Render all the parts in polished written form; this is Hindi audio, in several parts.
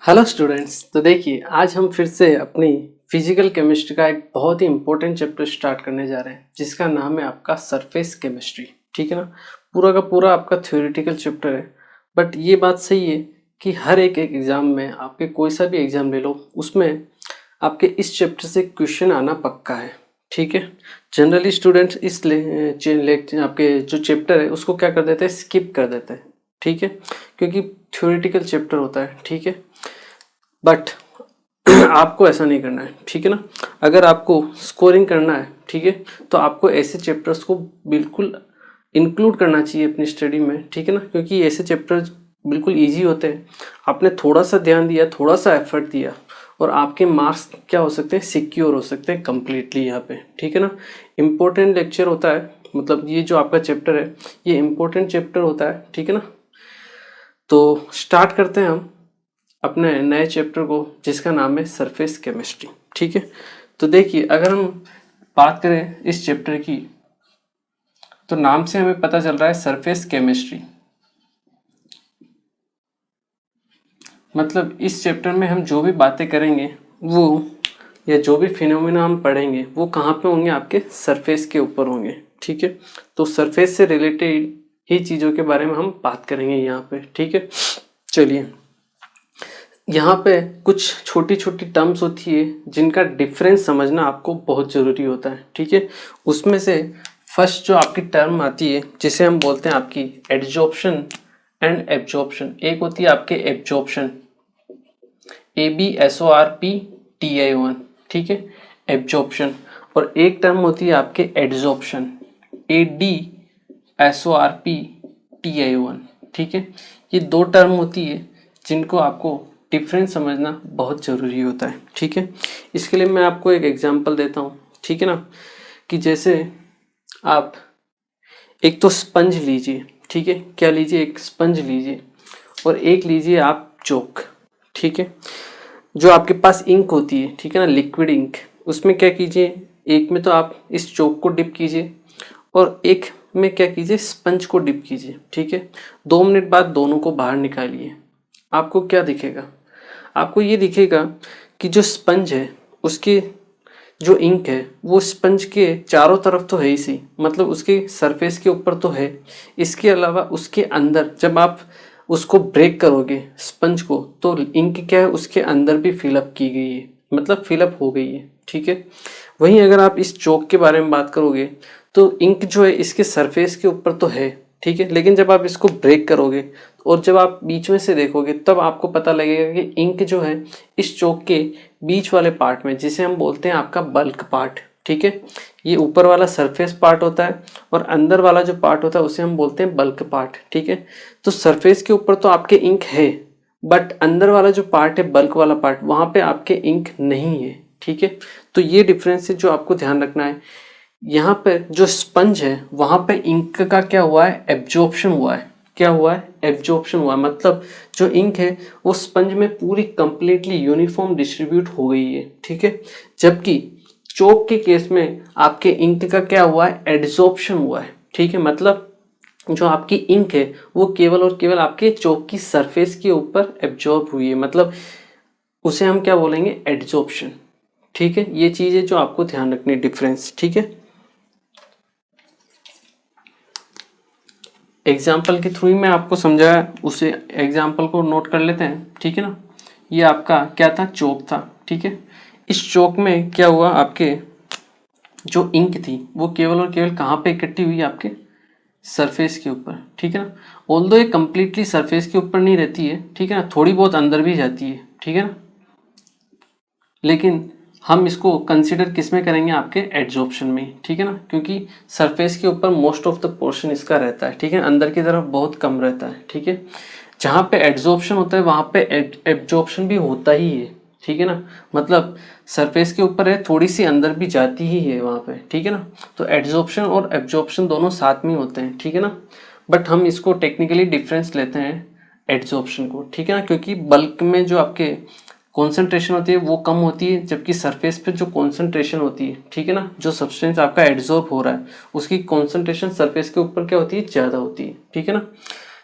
Hello students. तो देखिए, आज हम फिर से अपनी फिजिकल केमिस्ट्री का एक बहुत ही इंपॉर्टेंट चैप्टर स्टार्ट करने जा रहे हैं, जिसका नाम है आपका सरफेस केमिस्ट्री। ठीक है ना। पूरा का पूरा आपका थ्योरेटिकल चैप्टर है, बट ये बात सही है कि हर एक एग्जाम में, आपके कोई सा भी एग्जाम ले लो, उसमें आपके इस चैप्टर से क्वेश्चन आना पक्का है। ठीक है। जनरली स्टूडेंट्स इस आपके जो चैप्टर है उसको क्या कर देते हैं, स्किप कर देते हैं। ठीक है, क्योंकि थ्योरेटिकल चैप्टर होता है। ठीक है, बट आपको ऐसा नहीं करना है। ठीक है ना। अगर आपको स्कोरिंग करना है, ठीक है, तो आपको ऐसे चैप्टर्स को बिल्कुल इंक्लूड करना चाहिए अपनी स्टडी में। ठीक है ना, क्योंकि ऐसे चैप्टर्स बिल्कुल इजी होते हैं। आपने थोड़ा सा ध्यान दिया, थोड़ा सा एफर्ट दिया, और आपके मार्क्स क्या हो सकते हैं, सिक्योर हो सकते हैं कम्प्लीटली यहाँ पे। ठीक है ना। इम्पोर्टेंट लेक्चर होता है, मतलब ये जो आपका चैप्टर है ये इम्पोर्टेंट चैप्टर होता है। ठीक है ना। तो स्टार्ट करते हैं हम अपने नए चैप्टर को, जिसका नाम है सरफेस केमिस्ट्री। ठीक है। तो देखिए, अगर हम बात करें इस चैप्टर की, तो नाम से हमें पता चल रहा है सरफेस केमिस्ट्री। मतलब इस चैप्टर में हम जो भी बातें करेंगे वो, या जो भी फिनोमेना हम पढ़ेंगे वो कहाँ पे होंगे, आपके सरफेस के ऊपर होंगे। ठीक है। तो सरफेस से रिलेटेड ही चीज़ों के बारे में हम बात करेंगे यहाँ पे। ठीक है। चलिए, यहाँ पे कुछ छोटी छोटी टर्म्स होती है जिनका डिफरेंस समझना आपको बहुत ज़रूरी होता है। ठीक है। उसमें से फर्स्ट जो आपकी टर्म आती है, जिसे हम बोलते हैं आपकी एडजॉर्प्शन एंड एब्जॉर्प्शन। एक होती है आपके एब्जॉर्प्शन, ABSORPTION। ठीक है, एब्जॉर्प्शन। और एक टर्म होती है आपके एडजॉर्प्शन, ADSORPTION। ठीक है। ये दो टर्म होती है जिनको आपको डिफरेंस समझना बहुत ज़रूरी होता है। ठीक है। इसके लिए मैं आपको एक एग्जांपल देता हूँ। ठीक है ना, कि जैसे आप एक तो स्पंज लीजिए। ठीक है, क्या लीजिए, एक स्पंज लीजिए, और एक लीजिए आप चौक। ठीक है। जो आपके पास इंक होती है, ठीक है ना, लिक्विड इंक, उसमें क्या कीजिए, एक में तो आप इस चौक को डिप कीजिए, और एक में क्या कीजिए, स्पंज को डिप कीजिए। ठीक है। 2 मिनट बाद दोनों को बाहर निकालिए। आपको क्या दिखेगा, आपको ये दिखेगा कि जो स्पंज है उसके जो इंक है वो स्पंज के चारों तरफ तो है ही सही, मतलब उसके सरफेस के ऊपर तो है। इसके अलावा उसके अंदर जब आप उसको ब्रेक करोगे स्पंज को, तो इंक क्या है, उसके अंदर भी फिलअप की गई है, मतलब फिलअप हो गई है। ठीक है। वहीं अगर आप इस चौक के बारे में बात करोगे, तो इंक जो है इसके सरफेस के ऊपर तो है, ठीक है, लेकिन जब आप इसको ब्रेक करोगे और जब आप बीच में से देखोगे, तब आपको पता लगेगा कि इंक जो है इस चौक के बीच वाले पार्ट में, जिसे हम बोलते हैं आपका बल्क पार्ट। ठीक है। ये ऊपर वाला सरफेस पार्ट होता है, और अंदर वाला जो पार्ट होता है उसे हम बोलते हैं बल्क पार्ट। ठीक है। तो सरफेस के ऊपर तो आपके इंक है, बट अंदर वाला जो पार्ट है, बल्क वाला पार्ट, वहां पे आपके इंक नहीं है। ठीक है। तो ये डिफरेंस है जो आपको ध्यान रखना है। यहाँ पे जो स्पंज है वहां पे इंक का क्या हुआ है, एब्जॉर्प्शन हुआ है। क्या हुआ है, एब्जॉर्प्शन हुआ है, मतलब जो इंक है वो स्पंज में पूरी कंप्लीटली यूनिफॉर्म डिस्ट्रीब्यूट हो गई है। ठीक है। जबकि चौक के केस में आपके इंक का क्या हुआ है, एड्जॉर्प्शन हुआ है। ठीक है, मतलब जो आपकी इंक है वो केवल और केवल आपके चौक की सरफेस के ऊपर एब्जॉर्ब हुई है, मतलब उसे हम क्या बोलेंगे, एड्जॉर्प्शन। ठीक है। ये चीज है जो आपको ध्यान रखनी है, डिफरेंस। ठीक है। एग्जाम्पल के थ्रू ही मैं आपको समझाया, उसे एग्जाम्पल को नोट कर लेते हैं। ठीक है ना। ये आपका क्या था, चौक था। ठीक है। इस चौक में क्या हुआ, आपके जो इंक थी वो केवल और केवल कहाँ पे इकट्ठी हुई, आपके सरफेस के ऊपर। ठीक है ना। ऑल्दो ये कंप्लीटली सरफेस के ऊपर नहीं रहती है, ठीक है ना, थोड़ी बहुत अंदर भी जाती है। ठीक है ना। लेकिन हम इसको कंसिडर किस में करेंगे, आपके एड्जॉर्प्शन में। ठीक है ना, क्योंकि सरफेस के ऊपर मोस्ट ऑफ द पोर्शन इसका रहता है। ठीक है, अंदर की तरफ बहुत कम रहता है। ठीक है। जहाँ पे एड्जॉर्प्शन होता है वहाँ पे एब्जॉर्प्शन भी होता ही है। ठीक है ना, मतलब सरफेस के ऊपर है, थोड़ी सी अंदर भी जाती ही है वहाँ पे। ठीक है ना। तो एड्जॉर्प्शन और एब्जॉर्प्शन दोनों साथ में होते हैं। ठीक है ना। बट हम इसको टेक्निकली डिफरेंस लेते हैं एड्जॉर्प्शन को। ठीक है ना, क्योंकि बल्क में जो आपके कॉन्सेंट्रेशन होती है वो कम होती है, जबकि सरफेस पे जो कॉन्सेंट्रेशन होती है, ठीक है ना, जो सब्सटेंस आपका एड्जॉर्ब हो रहा है उसकी कॉन्सेंट्रेशन सरफेस के ऊपर क्या होती है, ज़्यादा होती है। ठीक है ना।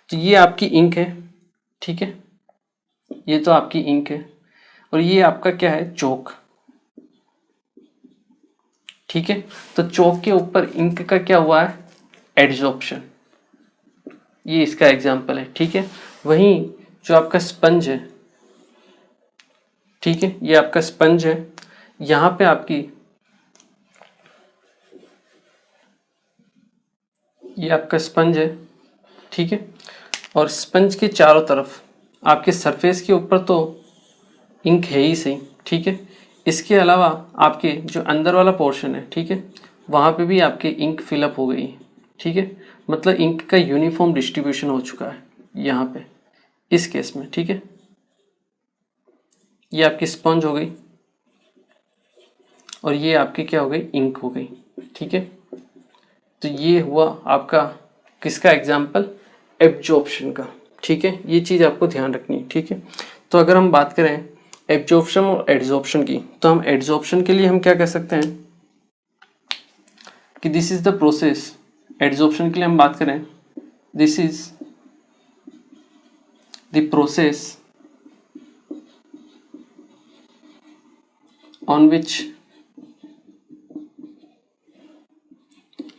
तो ये आपकी इंक है। ठीक है। ये तो आपकी इंक है और ये आपका क्या है, चौक। ठीक है, तो चौक के ऊपर इंक का क्या हुआ है, एडजॉर्प्शन। ये इसका एग्जाम्पल है। ठीक है, वहीं जो आपका स्पंज है, ठीक है, ये आपका स्पंज है, यहाँ पे आपकी ये आपका स्पंज है। ठीक है, और स्पंज के चारों तरफ आपके सरफेस के ऊपर तो इंक है ही सही। ठीक है, इसके अलावा आपके जो अंदर वाला पोर्शन है, ठीक है, वहाँ पे भी आपके इंक फिलअप हो गई। ठीक है, मतलब इंक का यूनिफॉर्म डिस्ट्रीब्यूशन हो चुका है यहाँ पे इस केस में। ठीक है, ये आपकी स्पंज हो गई और ये आपकी क्या हो गई, इंक हो गई। ठीक है, तो ये हुआ आपका किसका एग्जाम्पल, एब्जॉर्प्शन का। ठीक है, ये चीज़ आपको ध्यान रखनी है। ठीक है, तो अगर हम बात करें एब्जॉर्प्शन और एडजॉर्प्शन की, तो हम एडजॉर्प्शन के लिए हम क्या कह सकते हैं कि this is the process. Adsorption के लिए हम बात करें, this is the process on which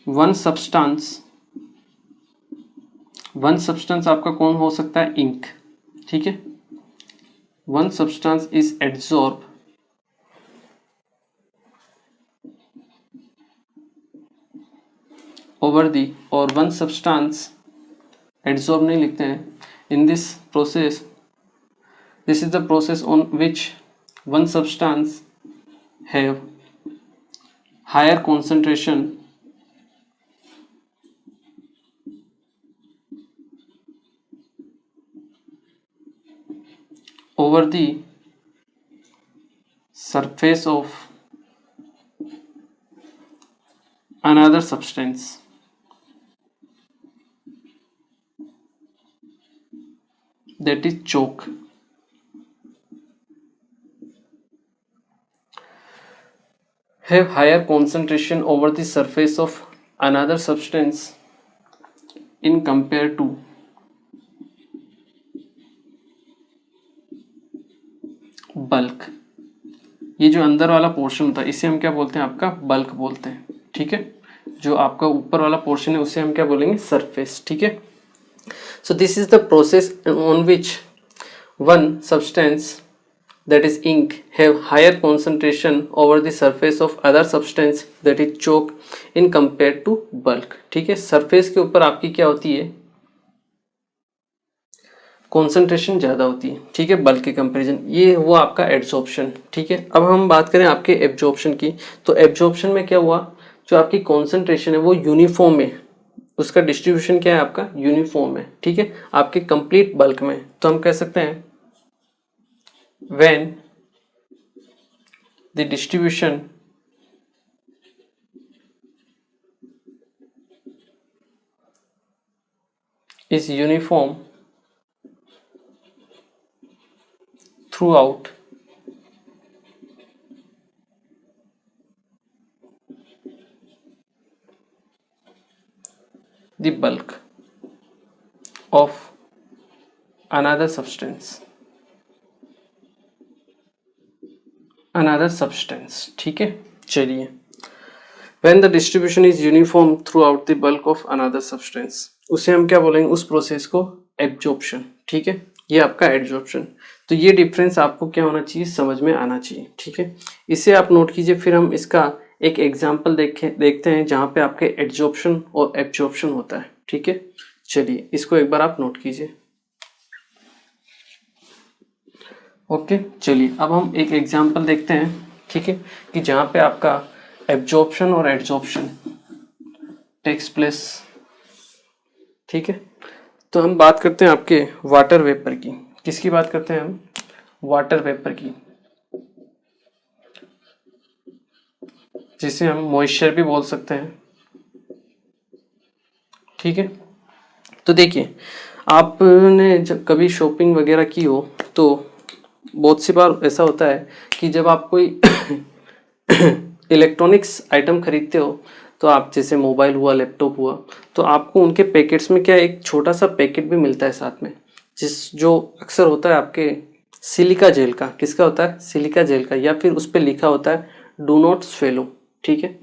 one substance आपका कौन हो सकता है, इंक। ठीक है, one substance is adsorb over the, और वन सब्सटेंस एडजॉर्ब नहीं लिखते हैं, in this process, this is the process on which one substance have higher concentration over the surface of another substance. That is choke. Have higher concentration over the surface of another substance in compared to bulk. ये जो अंदर वाला पोर्शन होता है इसे हम क्या बोलते हैं, आपका बल्क बोलते हैं। ठीक है, जो आपका ऊपर वाला पोर्शन है उसे हम क्या बोलेंगे, सरफेस। ठीक है, so this is the process on which one substance that is ink have higher concentration over the surface of other substance that is chalk in compared to bulk। ठीक है, सरफेस के ऊपर आपकी क्या होती है, कॉन्सेंट्रेशन ज़्यादा होती है। ठीक है, बल्क के कंपैरिजन। ये हुआ आपका एब्जॉर्प्शन। ठीक है, अब हम बात करें आपके एब्जॉर्प्शन की, तो एब्जॉर्प्शन में क्या हुआ, जो आपकी कॉन्सेंट्रेशन है वो यूनिफॉर्म है, उसका डिस्ट्रीब्यूशन क्या है, आपका यूनिफॉर्म है। ठीक है, आपके कंप्लीट बल्क में, तो हम कह सकते हैं when the distribution is uniform throughout the bulk of another substance। ठीक है, चलिए, when the distribution is uniform throughout the bulk of another substance, उसे हम क्या बोलेंगे, उस प्रोसेस को एब्जॉर्प्शन। ठीक है, ये आपका एब्जॉर्प्शन। तो ये डिफरेंस आपको क्या होना चाहिए, समझ में आना चाहिए। ठीक है, इसे आप नोट कीजिए। फिर हम इसका एक एग्जाम्पल देखते हैं जहाँ पे आपके एब्जॉर्प्शन और एब्जॉर्प्शन होता है। ठीक है, चलिए इसको एक बार आप नोट कीजिए। ओके, चलिए अब हम एक एग्जाम्पल देखते हैं। ठीक है, कि जहाँ पे आपका एब्जॉर्प्शन और एडजॉर्प्शन टेक्स प्लेस। ठीक है, तो हम बात करते हैं आपके वाटर वेपर की। किसकी बात करते हैं हम, वाटर वेपर की, जिसे हम मॉइस्चर भी बोल सकते हैं। ठीक है, तो देखिए, आपने जब कभी शॉपिंग वगैरह की हो तो बहुत सी बार ऐसा होता है कि जब आप कोई इलेक्ट्रॉनिक्स आइटम खरीदते हो, तो आप जैसे मोबाइल हुआ, लैपटॉप हुआ, तो आपको उनके पैकेट्स में क्या एक छोटा सा पैकेट भी मिलता है साथ में, जो अक्सर होता है आपके सिलिका जेल का, किसका होता है, सिलिका जेल का, या फिर उस पर लिखा होता है डू नॉट स्वेलो, ठीक है।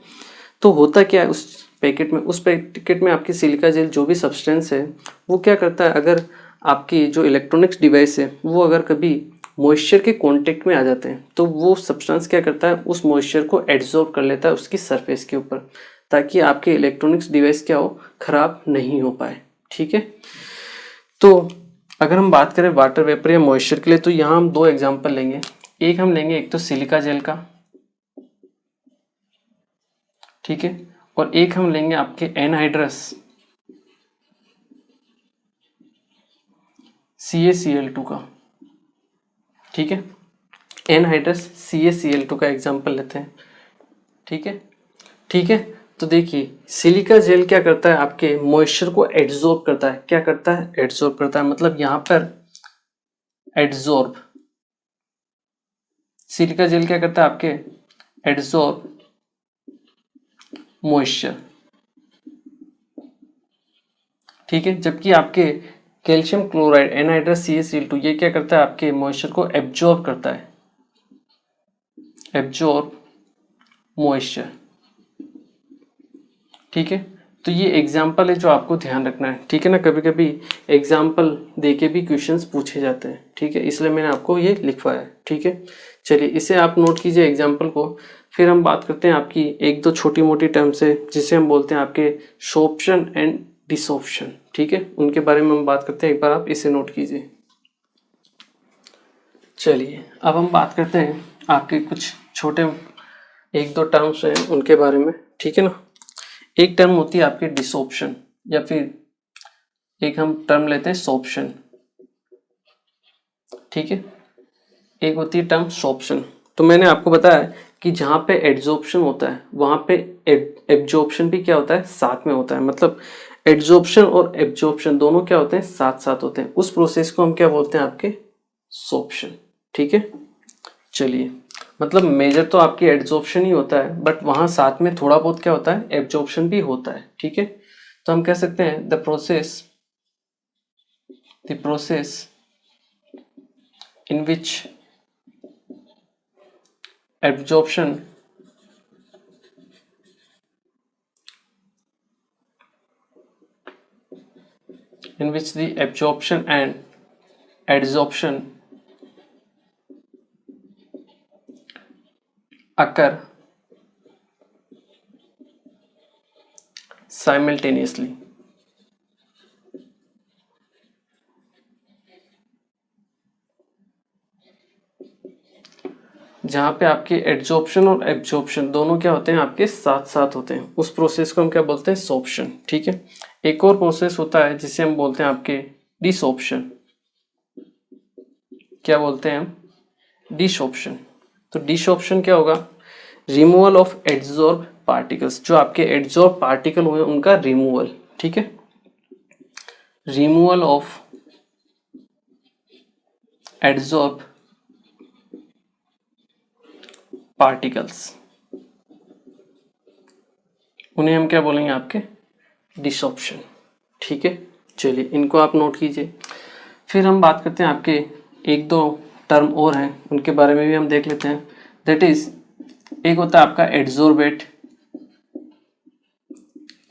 तो होता क्या है उस पैकेट में, उस पैकेट में आपकी सिलिका जेल जो भी सब्सटेंस है वो क्या करता है, अगर आपकी जो इलेक्ट्रॉनिक्स डिवाइस है वो अगर कभी मॉइस्चर के कांटेक्ट में आ जाते हैं तो वो सब्सटेंस क्या करता है, उस मॉइस्चर को एब्जॉर्ब कर लेता है उसकी सरफेस के ऊपर, ताकि आपके इलेक्ट्रॉनिक्स डिवाइस क्या हो, खराब नहीं हो पाए, ठीक है। तो अगर हम बात करें वाटर वेपर या मॉइस्चर के लिए, तो यहाँ हम दो एग्जांपल लेंगे। एक हम लेंगे, एक तो सिलिका जेल का, ठीक है, और एक हम लेंगे आपके एनहाइड्रस CaCl2 का, ठीक है। एनहाइड्रस CaCl2 का एग्जांपल लेते हैं, ठीक है, ठीक है। तो देखिए सिलिका जेल क्या करता है, आपके मॉइस्चर को एड्सॉर्ब करता है, क्या करता है, एड्सॉर्ब करता है, मतलब यहाँ पर एड्सॉर्ब, सिलिका जेल क्या करता है आपके, एड्सॉर्ब मॉइस्चर, ठीक है। जबकि आपके कैल्शियम क्लोराइड एनहाइड्रस CaCl2 ये क्या करता है, आपके मॉइस्चर को एब्जॉर्ब करता है, एब्जॉर्ब मॉइस्चर, ठीक है। तो ये एग्जाम्पल है जो आपको ध्यान रखना है, ठीक है ना। कभी कभी एग्जाम्पल देके भी क्वेश्चंस पूछे जाते हैं, ठीक है, इसलिए मैंने आपको ये लिखवाया है, ठीक है। चलिए इसे आप नोट कीजिए एग्जाम्पल को। फिर हम बात करते हैं आपकी एक दो छोटी मोटी टर्म्स है जिसे हम बोलते हैं आपके सोर्प्शन एंड डिसॉर्प्शन, ठीक है, उनके बारे में हम बात करते हैं। एक बार आप इसे नोट कीजिए। चलिए अब हम बात करते हैं आपके कुछ छोटे एक दो टर्म्स हैं उनके बारे में, ठीक है ना। एक टर्म होती है आपकी डिसॉर्प्शन, या फिर एक हम टर्म लेते हैं सोर्प्शन, ठीक है। एक होती है टर्म सोर्प्शन। तो मैंने आपको बताया कि जहाँ पे एड्सॉर्प्शन होता है वहाँ पे एब्जॉर्प्शन भी क्या होता है, साथ में होता है। मतलब एड्सॉर्प्शन और एब्जॉर्प्शन दोनों क्या होते हैं, साथ साथ होते हैं। उस प्रोसेस को हम क्या बोलते हैं, आपके सोर्प्शन, ठीक है। चलिए मतलब मेजर तो आपकी एड्सॉर्प्शन ही होता है, बट वहाँ साथ में थोड़ा बहुत क्या होता है, एब्जॉर्प्शन भी होता है, ठीक है। तो हम कह सकते हैं the process in which absorption the absorption and adsorption occur simultaneously. जहाँ पे आपके एड्सॉर्प्शन और एब्जॉर्प्शन दोनों क्या होते हैं, आपके साथ साथ होते हैं, उस प्रोसेस को हम क्या बोलते हैं, सोर्प्शन, ठीक है। एक और प्रोसेस होता है जिसे हम बोलते हैं आपके डिसॉर्प्शन। क्या बोलते हैं हम, डिसॉर्प्शन। तो डिसॉर्प्शन क्या होगा, रिमूवल ऑफ एड्सॉर्ब पार्टिकल्स, जो आपके एड्सॉर्ब पार्टिकल हुए उनका रिमूवल, ठीक है, रिमूवल ऑफ एड्सॉर्ब पार्टिकल्स, उन्हें हम क्या बोलेंगे, आपके डिसॉर्प्शन, ठीक है। चलिए इनको आप नोट कीजिए। फिर हम बात करते हैं आपके एक दो टर्म और हैं, उनके बारे में भी हम देख लेते हैं। दैट इज, एक होता है आपका एड्सॉर्बेट,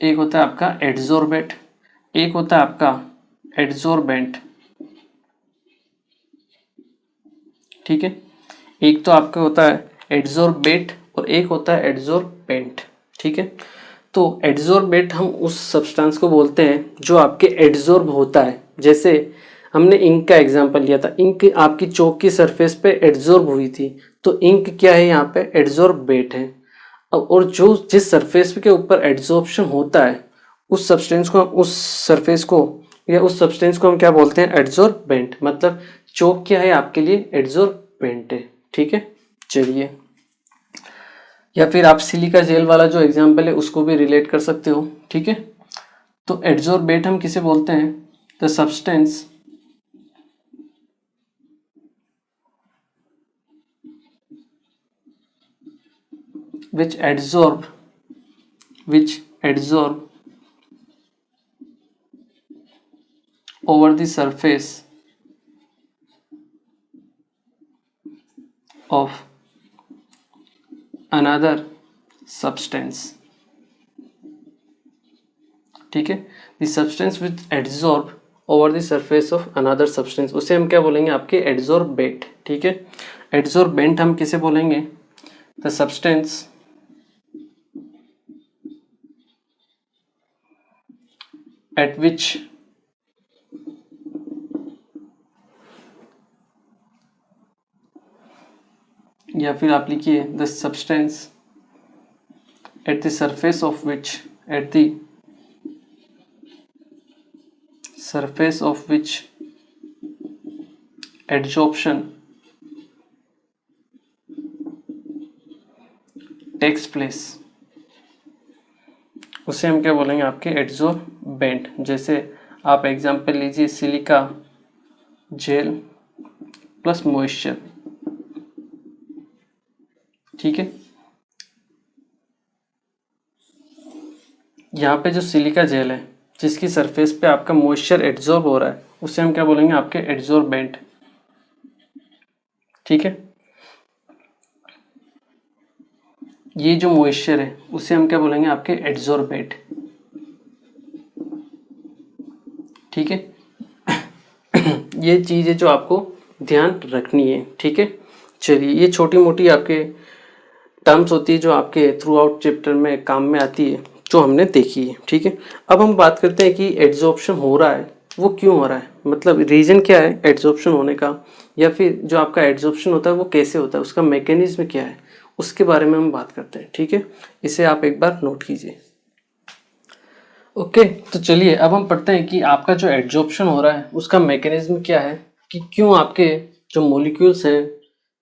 एक होता है आपका एड्सॉर्बेट, एक होता है आपका एड्सॉर्बेंट, ठीक है। एक तो आपका होता है एड्सॉर्बेट और एक होता है एड्सॉर्बेंट, ठीक है। तो एड्सॉर्बेट हम उस सब्सटेंस को बोलते हैं जो आपके एड्सॉर्ब होता है। जैसे हमने इंक का एग्जांपल लिया था, इंक आपकी चौक की सरफेस पे एड्सॉर्ब हुई थी, तो इंक क्या है, यहाँ पे एड्सॉर्बेट है। और जो जिस सरफेस के ऊपर एड्सॉर्प्शन होता है उस सब्सटेंस को, उस सरफेस को या उस सब्सटेंस को हम क्या बोलते हैं, एड्सॉर्बेंट। मतलब चौक क्या है आपके लिए, एड्सॉर्बेंट है, ठीक है। चलिए या फिर आप सिलिका जेल वाला जो एग्जांपल है उसको भी रिलेट कर सकते हो, ठीक है। तो एड्सॉर्बेट हम किसे बोलते हैं, the substance which adsorb over the surface of another substance, ठीक है, the substance which adsorb over the surface of another substance, उसे हम क्या बोलेंगे, आपके एड्सॉर्बेंट, ठीक है। एड्सॉर्बेंट हम किसे बोलेंगे, द सब्सटेंस एट विच या फिर आप लिखिए the substance at the surface of which, at the surface of which adsorption takes place, उसे हम क्या बोलेंगे, आपके एड्सॉर्बेंट। जैसे आप एग्जांपल लीजिए सिलिका जेल प्लस मॉइस्चर, ठीक है। यहाँ पे जो सिलिका जेल है जिसकी सरफेस पे आपका मॉइस्चर एड्सॉर्ब हो रहा है, उसे हम क्या बोलेंगे, आपके एड्सॉर्बेंट, ठीक है। ये जो मॉइस्चर है उसे हम क्या बोलेंगे, आपके एड्सॉर्बेंट, ठीक है। ये चीज़ है जो आपको ध्यान रखनी है, ठीक है। चलिए, ये छोटी मोटी आपके टर्म्स होती है जो आपके थ्रू आउट चैप्टर में काम में आती है, जो हमने देखी है, ठीक है। अब हम बात करते हैं कि एड्सॉर्प्शन हो रहा है वो क्यों हो रहा है, मतलब रीजन क्या है एड्सॉर्प्शन होने का, या फिर जो आपका एड्सॉर्प्शन होता है वो कैसे होता है, उसका मैकेनिज्म क्या है, उसके बारे में हम बात करते हैं, ठीक है। इसे आप एक बार नोट कीजिए। ओके, तो चलिए अब हम पढ़ते हैं कि आपका जो एड्सॉर्प्शन हो रहा है उसका मैकेनिज्म क्या है, कि क्यों आपके जो मॉलिक्यूल्स हैं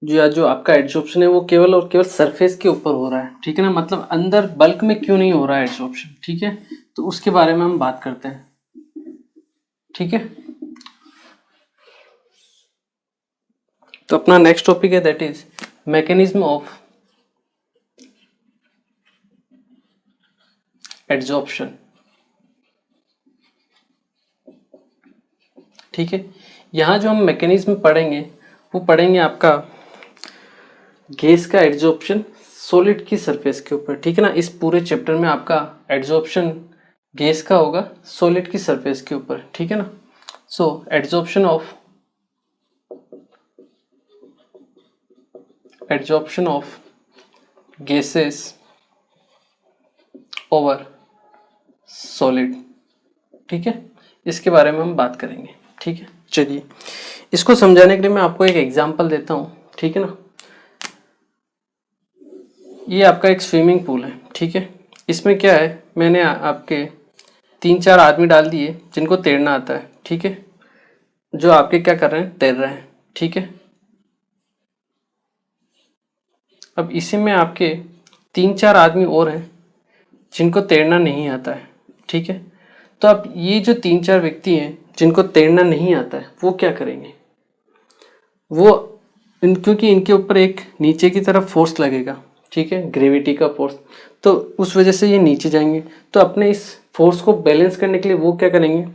जो आपका एड्सॉर्प्शन है वो केवल और केवल सरफेस के ऊपर हो रहा है, ठीक है ना, मतलब अंदर बल्क में क्यों नहीं हो रहा है एड्सॉर्प्शन, ठीक है। तो उसके बारे में हम बात करते हैं, ठीक है। तो अपना नेक्स्ट टॉपिक है that is mechanism of adsorption, ठीक है। यहाँ जो हम मैकेनिज्म पढ़ेंगे वो पढ़ेंगे आपका गैस का एड्सॉर्प्शन सॉलिड की सरफेस के ऊपर, ठीक है ना। इस पूरे चैप्टर में आपका एड्सॉर्प्शन गैस का होगा सॉलिड की सरफेस के ऊपर, ठीक है ना। So adsorption of gases over solid, ठीक है, इसके बारे में हम बात करेंगे, ठीक है। चलिए, इसको समझाने के लिए मैं आपको एक एग्जांपल देता हूँ, ठीक है ना। ये आपका एक स्विमिंग पूल है, ठीक है। इसमें क्या है, मैंने आपके 3-4 आदमी डाल दिए जिनको तैरना आता है, ठीक है, जो आपके क्या कर रहे हैं, तैर रहे हैं, ठीक है। अब इसी में आपके 3-4 आदमी और हैं जिनको तैरना नहीं आता है, ठीक है। तो अब ये जो 3-4 व्यक्ति हैं जिनको तैरना नहीं आता है वो क्या करेंगे, वो क्योंकि इनके ऊपर एक नीचे की तरफ फोर्स लगेगा, ठीक है, ग्रेविटी का फोर्स, तो उस वजह से ये नीचे जाएंगे। तो अपने इस फोर्स को बैलेंस करने के लिए वो क्या करेंगे,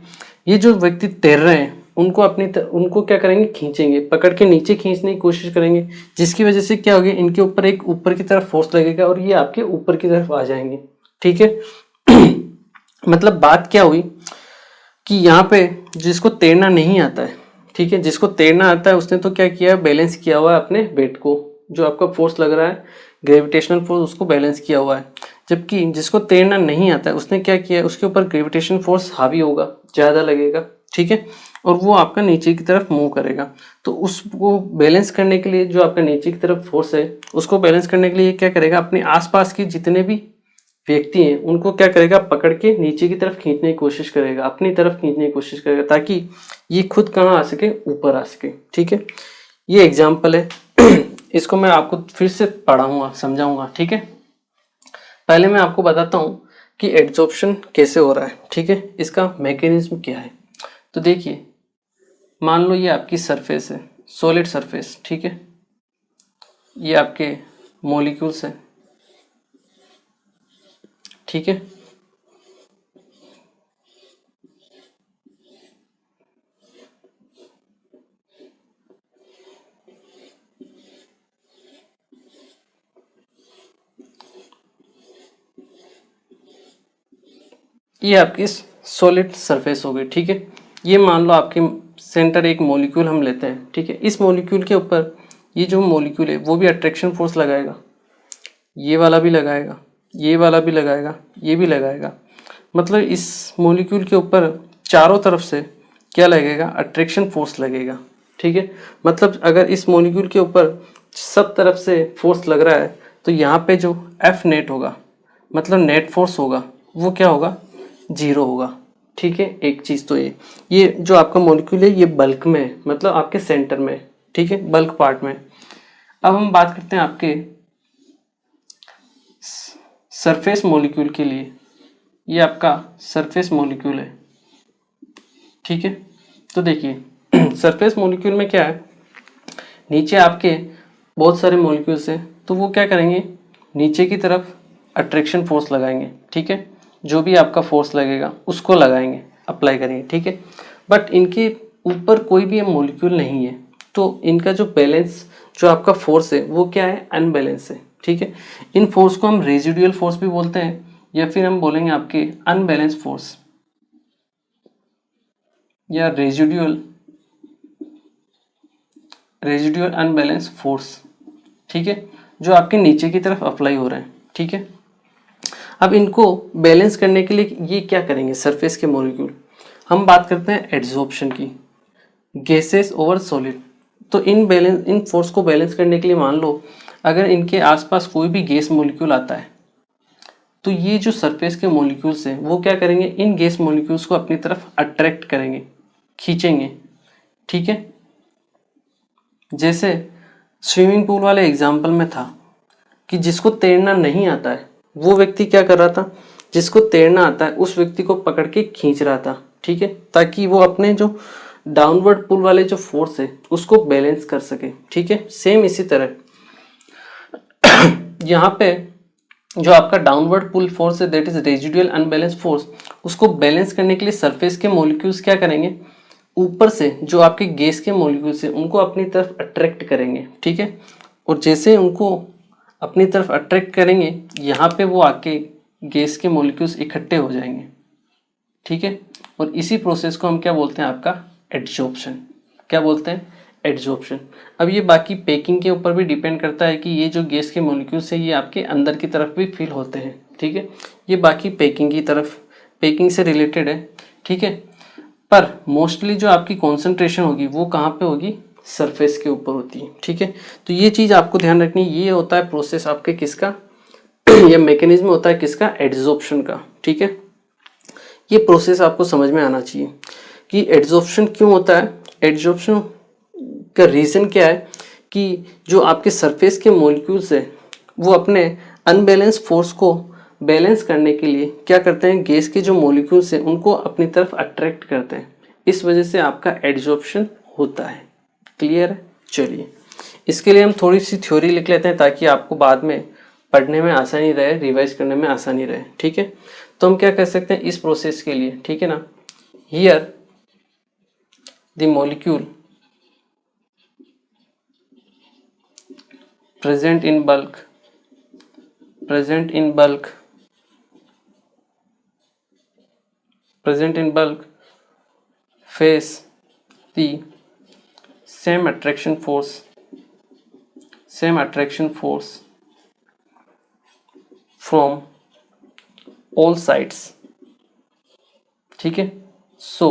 ये जो व्यक्ति तैर रहे हैं उनको उनको क्या करेंगे, खींचेंगे, पकड़ के नीचे खींचने की कोशिश करेंगे, जिसकी वजह से क्या होगा, इनके ऊपर एक ऊपर की तरफ फोर्स लगेगा और ये आपके ऊपर की तरफ आ जाएंगे, ठीक है। मतलब बात क्या हुई कि यहाँ पे जिसको तैरना नहीं आता है, ठीक है, जिसको तैरना आता है उसने तो क्या किया है, बैलेंस किया हुआ है अपने वेट को, जो आपका फोर्स लग रहा है ग्रेविटेशनल फोर्स, उसको बैलेंस किया हुआ है। जबकि जिसको तैरना नहीं आता है उसने क्या किया है, उसके ऊपर ग्रेविटेशन फोर्स हावी होगा, ज़्यादा लगेगा, ठीक है, और वो आपका नीचे की तरफ मूव करेगा। तो उसको बैलेंस करने के लिए जो आपका नीचे की तरफ फोर्स है उसको बैलेंस करने के लिए क्या करेगा, अपने आसपास की जितने भी व्यक्ति हैं उनको क्या करेगा, पकड़ के नीचे की तरफ खींचने की कोशिश करेगा, अपनी तरफ खींचने की कोशिश करेगा, ताकि ये खुद कहाँ आ सके, ऊपर आ सके, ठीक है। ये एग्जाम्पल है। इसको मैं आपको फिर से पढ़ाऊंगा, समझाऊंगा, ठीक है। पहले मैं आपको बताता हूँ कि एड्सॉर्प्शन कैसे हो रहा है, ठीक है, इसका मैकेनिज्म क्या है। तो देखिए, मान लो ये आपकी सरफेस है, सॉलिड सरफेस, ठीक है, ये आपके मॉलिक्यूल्स हैं, ठीक है। ये आपकी सॉलिड सरफेस हो गई, ठीक है। ये मान लो आपके सेंटर एक मॉलिक्यूल हम लेते हैं, ठीक है। इस मॉलिक्यूल के ऊपर ये जो मॉलिक्यूल है वो भी अट्रैक्शन फोर्स लगाएगा, ये वाला भी लगाएगा, ये वाला भी लगाएगा, ये भी लगाएगा। मतलब इस मॉलिक्यूल के ऊपर चारों तरफ से क्या लगेगा, अट्रैक्शन फोर्स लगेगा, ठीक है। मतलब अगर इस मॉलिक्यूल के ऊपर सब तरफ से फोर्स लग रहा है तो यहाँ पे जो एफ नेट होगा, मतलब नेट फोर्स होगा, वो क्या होगा, 0 होगा, ठीक है। एक चीज़ तो ये जो आपका मॉलिक्यूल है ये बल्क में है, मतलब आपके सेंटर में, ठीक है, बल्क पार्ट में। अब हम बात करते हैं आपके सरफेस मॉलिक्यूल के लिए। ये आपका सरफेस मॉलिक्यूल है, ठीक है। तो देखिए सरफेस मॉलिक्यूल में क्या है, नीचे आपके बहुत सारे मॉलिक्यूल्स हैं, तो वो क्या करेंगे, नीचे की तरफ अट्रैक्शन फोर्स लगाएंगे, ठीक है। जो भी आपका फोर्स लगेगा उसको लगाएंगे, अप्लाई करेंगे, ठीक है। बट इनके ऊपर कोई भी मॉलिक्यूल नहीं है, तो इनका जो बैलेंस, जो आपका फोर्स है वो क्या है, अनबैलेंस है, ठीक है। इन फोर्स को हम रेजिडुअल फोर्स भी बोलते हैं, या फिर हम बोलेंगे आपके अनबैलेंस फोर्स या रेजिडुअल अनबैलेंस फोर्स, ठीक है, जो आपके नीचे की तरफ अप्लाई हो रहे हैं, ठीक है। अब इनको बैलेंस करने के लिए ये क्या करेंगे, सरफेस के मॉलिक्यूल, हम बात करते हैं एड्सॉर्प्शन की, गैसेस ओवर सॉलिड। तो इन फोर्स को बैलेंस करने के लिए मान लो अगर इनके आसपास कोई भी गैस मॉलिक्यूल आता है, तो ये जो सरफेस के मॉलिक्यूल्स हैं वो क्या करेंगे, इन गैस मॉलिक्यूल्स को अपनी तरफ अट्रैक्ट करेंगे, खींचेंगे, ठीक है। जैसे स्विमिंग पूल वाले एग्जाम्पल में था कि जिसको तैरना नहीं आता है वो व्यक्ति क्या कर रहा था, जिसको तैरना आता है उस व्यक्ति को पकड़ के खींच रहा था, ठीक है, ताकि वो अपने जो डाउनवर्ड पुल वाले जो फोर्स है उसको बैलेंस कर सके, ठीक है। सेम इसी तरह यहाँ पे जो आपका डाउनवर्ड पुल फोर्स है, that is residual unbalance force, उसको बैलेंस करने के लिए सरफेस के मॉलिक्यूल्स क्या करेंगे, ऊपर से जो आपके गैस के मॉलिक्यूल्स हैं उनको अपनी तरफ अट्रैक्ट करेंगे, ठीक है। और जैसे उनको अपनी तरफ अट्रैक्ट करेंगे, यहाँ पे वो आके गैस के मॉलिक्यूल्स इकट्ठे हो जाएंगे, ठीक है। और इसी प्रोसेस को हम क्या बोलते हैं, आपका एडजॉर्प्शन। क्या बोलते हैं, एडजॉर्प्शन। अब ये बाकी पैकिंग के ऊपर भी डिपेंड करता है कि ये जो गैस के मॉलिक्यूल्स है ये आपके अंदर की तरफ भी फिल होते हैं, ठीक है। ये बाकी पैकिंग की तरफ, पैकिंग से रिलेटेड है, ठीक है। पर मोस्टली जो आपकी कॉन्सेंट्रेशन होगी वो कहाँ पे होगी, सरफेस के ऊपर होती है, ठीक है। तो ये चीज़ आपको ध्यान रखनी, ये होता है प्रोसेस आपके किसका या मैकेनिज्म होता है किसका, एडजॉर्प्शन का, ठीक है। ये प्रोसेस आपको समझ में आना चाहिए कि एडजॉर्प्शन क्यों होता है। एडजॉर्प्शन का रीज़न क्या है कि जो आपके सरफेस के मॉलिक्यूल्स है वो अपने अनबैलेंस फोर्स को बैलेंस करने के लिए क्या करते हैं, गैस के जो मॉलिक्यूल्स हैं उनको अपनी तरफ अट्रैक्ट करते हैं, इस वजह से आपका एडजॉर्प्शन होता है। क्लियर है, चलिए इसके लिए हम थोड़ी सी थ्योरी लिख लेते हैं ताकि आपको बाद में पढ़ने में आसानी रहे, रिवाइज करने में आसानी रहे, ठीक है। तो हम क्या कर सकते हैं इस प्रोसेस के लिए, ठीक है ना, here the molecule present in bulk present in bulk face the same attraction force from all sides, ठीक है। सो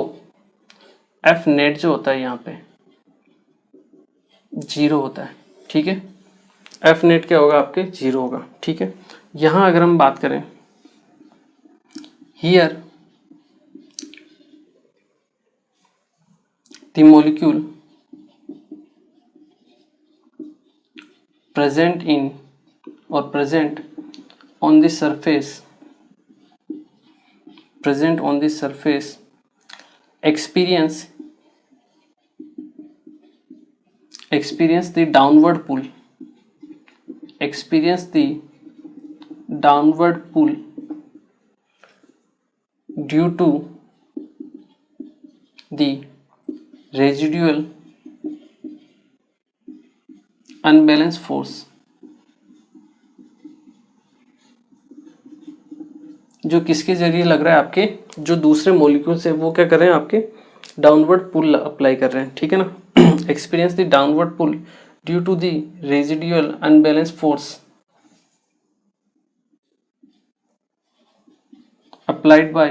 एफ नेट जो होता है यहाँ पे 0 होता है, ठीक है। एफ नेट क्या होगा, आपके 0 होगा, ठीक है। यहाँ अगर हम बात करें, here the molecule present in or present on the surface experience the downward pull due to the residual unbalanced force जो किसके जरिए लग रहा है, आपके जो दूसरे मॉलिक्यूल्स है वो क्या कर रहे हैं, आपके डाउनवर्ड पुल अप्लाई कर रहे हैं, ठीक है ना। Experience the downward pull due to the residual unbalance force applied by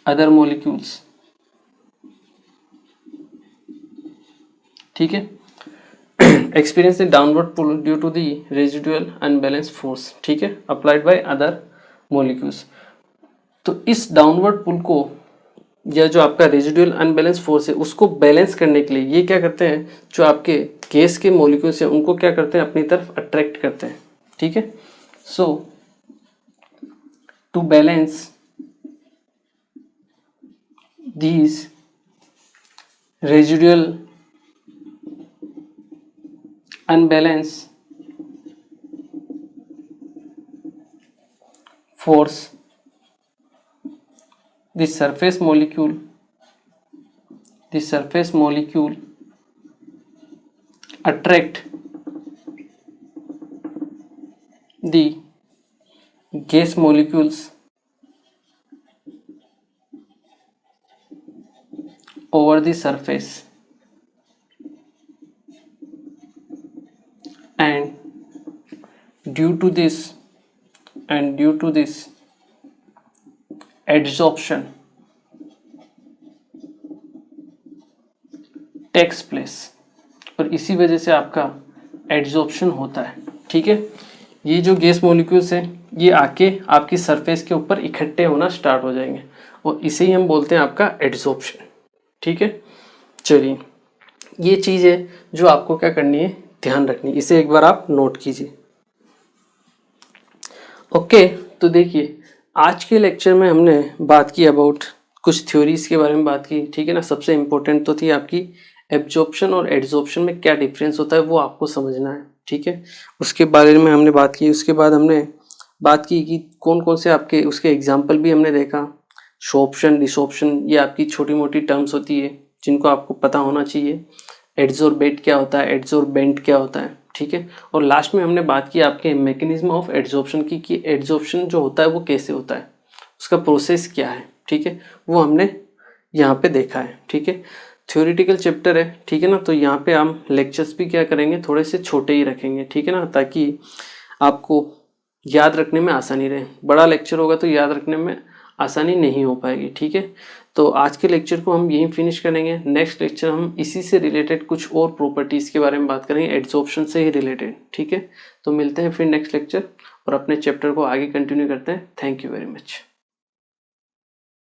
other molecules, ठीक है। Experience the downward pull due to the residual unbalance force, ठीक है, अप्लाइड बाय अदर मोलिक्यूल्स। तो इस डाउनवर्ड पुल को या जो आपका रेजिडुअल अनबैलेंस फोर्स है उसको बैलेंस करने के लिए ये क्या करते हैं, जो आपके गैस के मोलिक्यूल्स हैं उनको क्या करते हैं, अपनी तरफ अट्रैक्ट करते हैं, ठीक है। सो to balance these residual unbalance force, the surface molecule attract the gas molecules over the surface and due to this adsorption takes place, और इसी वजह से आपका एडजॉर्प्शन होता है, ठीक है। ये जो गैस मॉलिक्यूल्स हैं ये आके आपकी सरफेस के ऊपर इकट्ठे होना स्टार्ट हो जाएंगे और इसे ही हम बोलते हैं आपका एडजॉर्प्शन, ठीक है। चलिए ये चीज़ है जो आपको क्या करनी है, ध्यान रखनी है, इसे एक बार आप नोट कीजिए। ओके, तो देखिए आज के लेक्चर में हमने बात की अबाउट कुछ थ्योरीज के बारे में बात की, ठीक है ना। सबसे इम्पोर्टेंट तो थी आपकी एब्जॉर्प्शन और एडजॉर्प्शन में क्या डिफरेंस होता है वो आपको समझना है, ठीक है। उसके बारे में हमने बात की। उसके बाद हमने बात की कि कौन कौन से आपके उसके एग्जाम्पल भी हमने देखा। शॉर्प्शन, डिसॉर्प्शन, ये आपकी छोटी मोटी टर्म्स होती है जिनको आपको पता होना चाहिए। एडजॉर्बेट क्या होता है, एडजॉर्बेंट क्या होता है, ठीक है। और लास्ट में हमने बात की आपके मैकेनिज्म ऑफ एडजॉर्प्शन की, कि एडजॉर्प्शन जो होता है वो कैसे होता है, उसका प्रोसेस क्या है, ठीक है, वो हमने यहाँ पे देखा है, ठीक है। थ्योरेटिकल चैप्टर है, ठीक है ना, तो यहाँ पे हम लेक्चर्स भी क्या करेंगे, थोड़े से छोटे ही रखेंगे, ठीक है ना, ताकि आपको याद रखने में आसानी रहे। बड़ा लेक्चर होगा तो याद रखने में आसानी नहीं हो पाएगी, ठीक है। तो आज के लेक्चर को हम यहीं फिनिश करेंगे। नेक्स्ट लेक्चर हम इसी से रिलेटेड कुछ और प्रॉपर्टीज़ के बारे में बात करेंगे, एडजॉर्प्शन से ही रिलेटेड, ठीक है। तो मिलते हैं फिर नेक्स्ट लेक्चर और अपने चैप्टर को आगे कंटिन्यू करते हैं। Thank you very much.